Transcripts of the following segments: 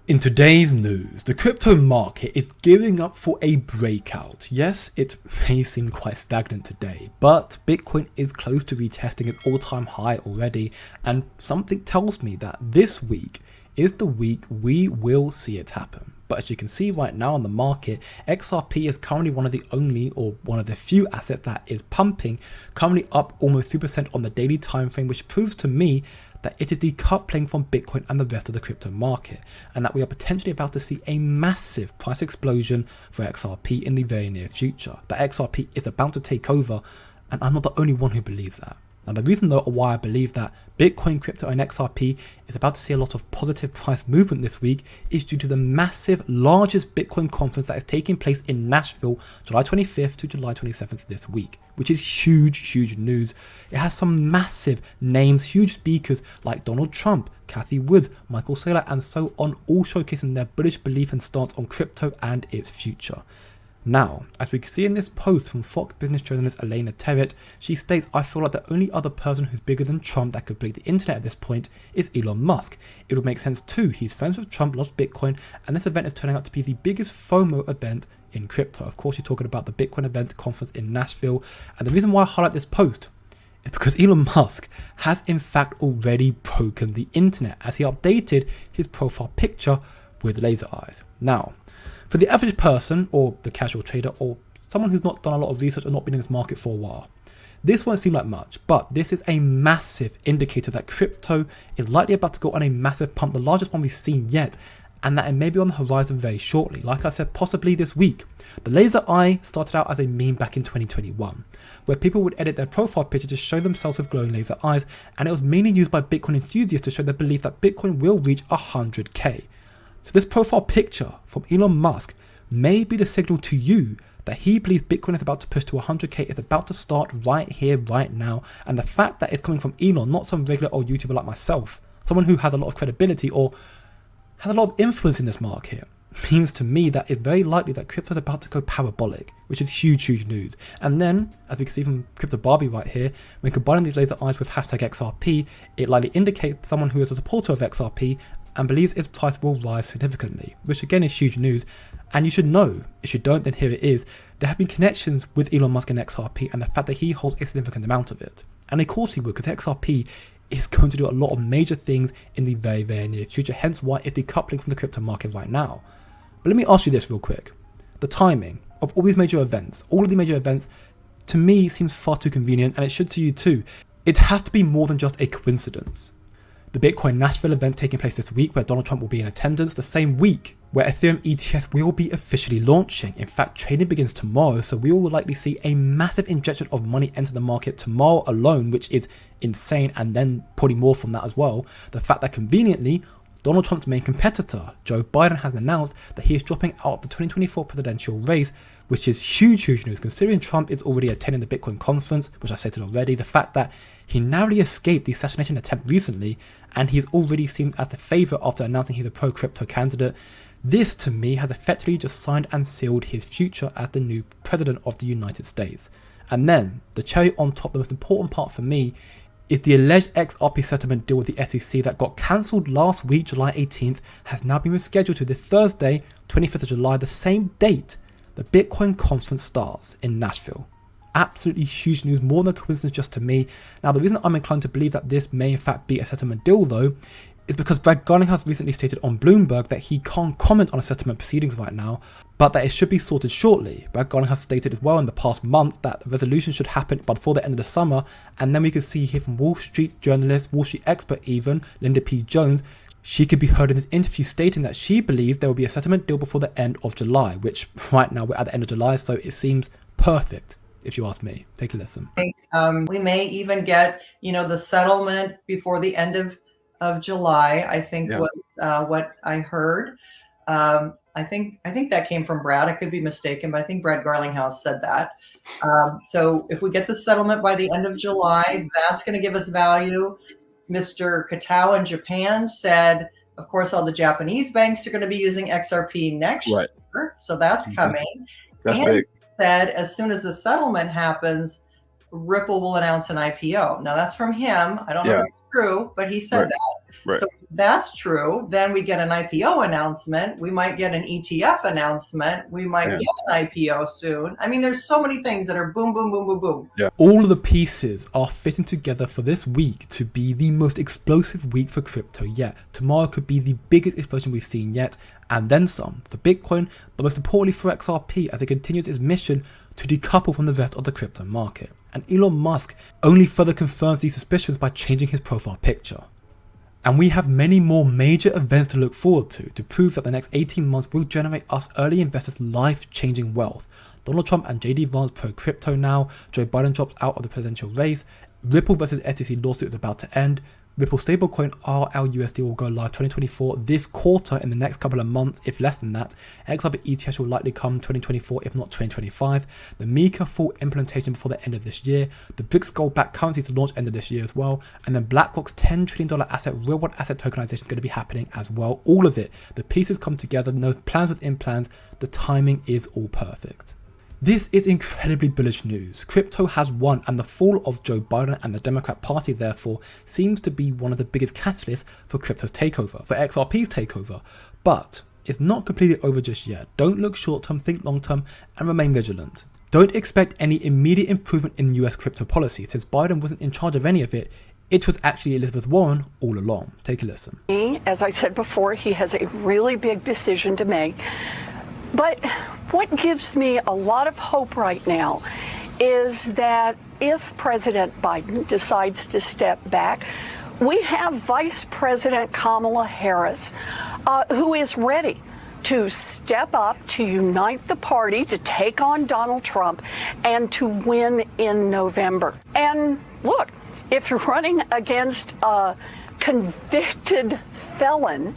In today's news, the crypto market is gearing up for a breakout. Yes, it may seem quite stagnant today, but Bitcoin is close to retesting its all-time high already, and something tells me that this week is the week we will see it happen. But as you can see right now on the market, XRP is currently one of the only or one of the few assets that is pumping, currently up almost 3% on the daily time frame, which proves to me that it is decoupling from Bitcoin and the rest of the crypto market, and that we are potentially about to see a massive price explosion for XRP in the very near future. That XRP is about to take over, and I'm not the only one who believes that. Now, the reason though why I believe that Bitcoin, crypto and XRP is about to see a lot of positive price movement this week is due to the massive, largest Bitcoin conference that is taking place in Nashville, July 25th to July 27th this week, which is huge news. It has some massive names, huge speakers like Donald Trump, Cathie Woods, Michael Saylor, and so on, all showcasing their bullish belief and stance on crypto and its future. Now, as we can see in this post from Fox Business journalist Elena Terrett, she states, "I feel like the only other person who's bigger than Trump that could break the internet at this point is Elon Musk. It would make sense too. He's friends with Trump, loves Bitcoin, and this event is turning out to be the biggest FOMO event in crypto." Of course, you're talking about the Bitcoin event conference in Nashville. And the reason why I highlight this post is because Elon Musk has in fact already broken the internet as he updated his profile picture with laser eyes. Now, for the average person or the casual trader or someone who's not done a lot of research or not been in this market for a while, this won't seem like much, but this is a massive indicator that crypto is likely about to go on a massive pump, the largest one we've seen yet, and that it may be on the horizon very shortly. Like I said, possibly this week. The laser eye started out as a meme back in 2021, where people would edit their profile picture to show themselves with glowing laser eyes, and it was mainly used by Bitcoin enthusiasts to show their belief that Bitcoin will reach 100k. So this profile picture from Elon Musk may be the signal to you that he believes Bitcoin is about to push to 100k, is about to start right here, right now. And the fact that it's coming from Elon, not some regular old YouTuber like myself, someone who has a lot of credibility or has a lot of influence in this market, means to me that it's very likely that crypto is about to go parabolic, which is huge news. And then, as we can see from Crypto Barbie right here, when combining these laser eyes with hashtag XRP, it likely indicates someone who is a supporter of XRP and believes its price will rise significantly, which again is huge news. And you should know, if you don't, then here it is, there have been connections with Elon Musk and XRP and the fact that he holds a significant amount of it. And of course he would, because XRP is going to do a lot of major things in the very near future, hence why it's decoupling from the crypto market right now. But let me ask you this real quick. The timing of all these major events, all of the major events, to me seems far too convenient, and it should to you too. It has to be more than just a coincidence. The Bitcoin Nashville event taking place this week, where Donald Trump will be in attendance, the same week where Ethereum ETF will be officially launching. In fact, trading begins tomorrow, so we will likely see a massive injection of money enter the market tomorrow alone, which is insane, and then probably more from that as well. The fact that conveniently, Donald Trump's main competitor, Joe Biden, has announced that he is dropping out of the 2024 presidential race, which is huge news considering Trump is already attending the Bitcoin conference, which I stated already. The fact that he narrowly escaped the assassination attempt recently, and he's already seen as the favourite after announcing he's a pro-crypto candidate. This, to me, has effectively just signed and sealed his future as the new president of the United States. And then, the cherry on top, the most important part for me, is the alleged XRP settlement deal with the SEC that got cancelled last week, July 18th, has now been rescheduled to this Thursday, 25th of July, the same date the Bitcoin conference starts in Nashville. Absolutely huge news, more than a coincidence just to me. Now, the reason I'm inclined to believe that this may in fact be a settlement deal though, is because Brad Garlinghouse has recently stated on Bloomberg that he can't comment on a settlement proceedings right now, but that it should be sorted shortly. Brad Garlinghouse has stated as well in the past month that the resolution should happen before the end of the summer, and then we could see here from Wall Street journalist, Wall Street expert even, Linda P. Jones. She could be heard in this interview stating that she believes there will be a settlement deal before the end of July, which right now we're at the end of July, so it seems perfect, if you ask me. Take a listen. We may even get, the settlement before the end of July, I think was what I heard. I think that came from Brad. I could be mistaken, but I think Brad Garlinghouse said that. So if we get the settlement by the end of July, that's going to give us value. Mr. Katao in Japan said, of course, all the Japanese banks are going to be using XRP next year. So that's coming. That's and big. Said as soon as the settlement happens, Ripple will announce an IPO. Now that's from him. I don't know if it's true, but he said that. Right. So if that's true, then we get an IPO announcement. We might get an ETF announcement. We might get an IPO soon. I mean, there's so many things that are boom, boom, boom, boom, boom. Yeah. All of the pieces are fitting together for this week to be the most explosive week for crypto yet. Tomorrow could be the biggest explosion we've seen yet, and then some for Bitcoin, but most importantly for XRP as it continues its mission to decouple from the rest of the crypto market. And Elon Musk only further confirms these suspicions by changing his profile picture. And we have many more major events to look forward to prove that the next 18 months will generate us early investors life-changing wealth. Donald Trump and JD Vance pro-crypto now, Joe Biden drops out of the presidential race, Ripple versus SEC lawsuit is about to end, Ripple stablecoin RLUSD will go live 2024 this quarter in the next couple of months, if less than that. XRP ETH will likely come 2024, if not 2025. The Mika full implementation before the end of this year. The BRICS gold-backed currency to launch end of this year as well. And then BlackRock's $10 trillion asset, real-world asset tokenization is going to be happening as well. All of it. The pieces come together, no plans within plans. The timing is all perfect. This is incredibly bullish news. Crypto has won, and the fall of Joe Biden and the Democrat Party therefore seems to be one of the biggest catalysts for crypto's takeover, for XRP's takeover. But it's not completely over just yet. Don't look short term, think long term, and remain vigilant. Don't expect any immediate improvement in US crypto policy, since Biden wasn't in charge of any of it. It was actually Elizabeth Warren all along. Take a listen. As I said before, he has a really big decision to make. But what gives me a lot of hope right now is that if President Biden decides to step back, we have Vice President Kamala Harris, who is ready to step up, to unite the party, to take on Donald Trump, and to win in November. And look, if you're running against a convicted felon,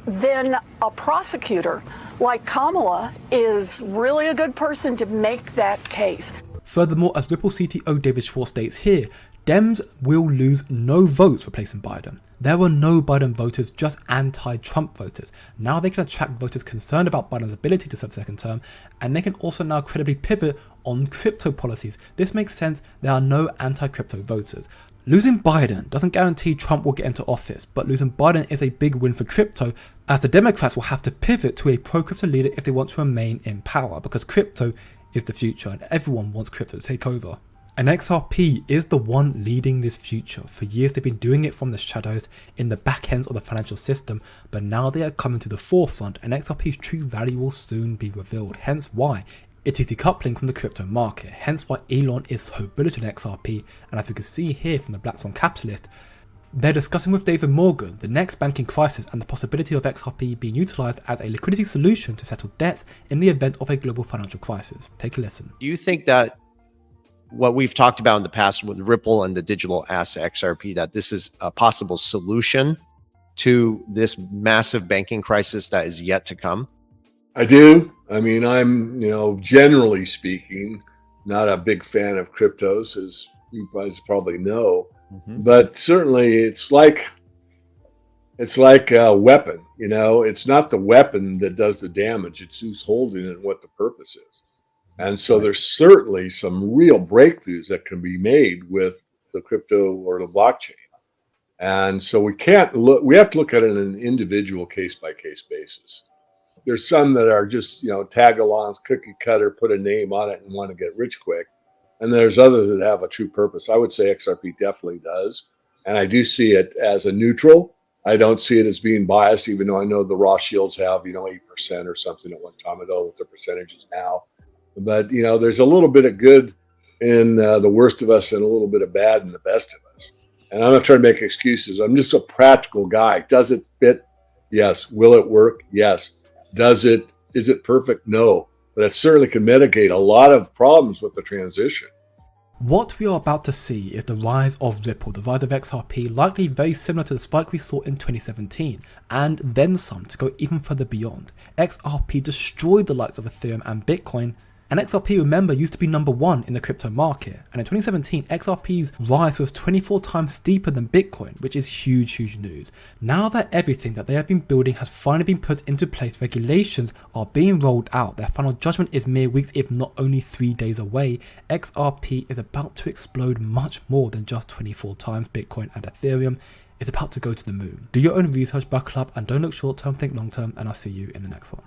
then a prosecutor like Kamala is really a good person to make that case. Furthermore, as Ripple CTO David Schwartz states here, Dems will lose no votes replacing Biden. There were no Biden voters, just anti-Trump voters. Now they can attract voters concerned about Biden's ability to serve a second term, and they can also now credibly pivot on crypto policies. This makes sense. There are no anti-crypto voters. Losing Biden doesn't guarantee Trump will get into office, but losing Biden is a big win for crypto, as the Democrats will have to pivot to a pro-crypto leader if they want to remain in power, because crypto is the future and everyone wants crypto to take over. And XRP is the one leading this future. For years they've been doing it from the shadows in the back ends of the financial system, but now they are coming to the forefront and XRP's true value will soon be revealed, hence why it is decoupling from the crypto market, hence why Elon is so bullish on XRP, and as we can see here from the Black Swan Capitalist, they're discussing with David Morgan the next banking crisis and the possibility of XRP being utilised as a liquidity solution to settle debts in the event of a global financial crisis. Take a listen. Do you think that what we've talked about in the past with Ripple and the digital asset XRP, that this is a possible solution to this massive banking crisis that is yet to come? I do. I mean, I'm, generally speaking, not a big fan of cryptos, as you guys probably know. Mm-hmm. But certainly, it's like a weapon. It's not the weapon that does the damage; it's who's holding it and what the purpose is. And so, there's certainly some real breakthroughs that can be made with the crypto or the blockchain. And so, we have to look at it on an individual case-by-case basis. There's some that are just, tag-alongs, cookie cutter, put a name on it and want to get rich quick. And there's others that have a true purpose. I would say XRP definitely does. And I do see it as a neutral. I don't see it as being biased, even though I know the raw shields have, 8% or something at one time. I don't know what the percentages now. But, there's a little bit of good in the worst of us and a little bit of bad in the best of us. And I'm not trying to make excuses. I'm just a practical guy. Does it fit? Yes. Will it work? Yes. Is it perfect? No, but it certainly can mitigate a lot of problems with the transition. What we are about to see is the rise of Ripple, the rise of XRP, likely very similar to the spike we saw in 2017, and then some to go even further beyond. XRP destroyed the likes of Ethereum and Bitcoin, and XRP, remember, used to be number one in the crypto market. And in 2017, XRP's rise was 24 times steeper than Bitcoin, which is huge news. Now that everything that they have been building has finally been put into place, regulations are being rolled out, their final judgment is mere weeks, if not only 3 days away, XRP is about to explode much more than just 24 times Bitcoin and Ethereum. is about to go to the moon. Do your own research, buckle up, and don't look short term, think long term, and I'll see you in the next one.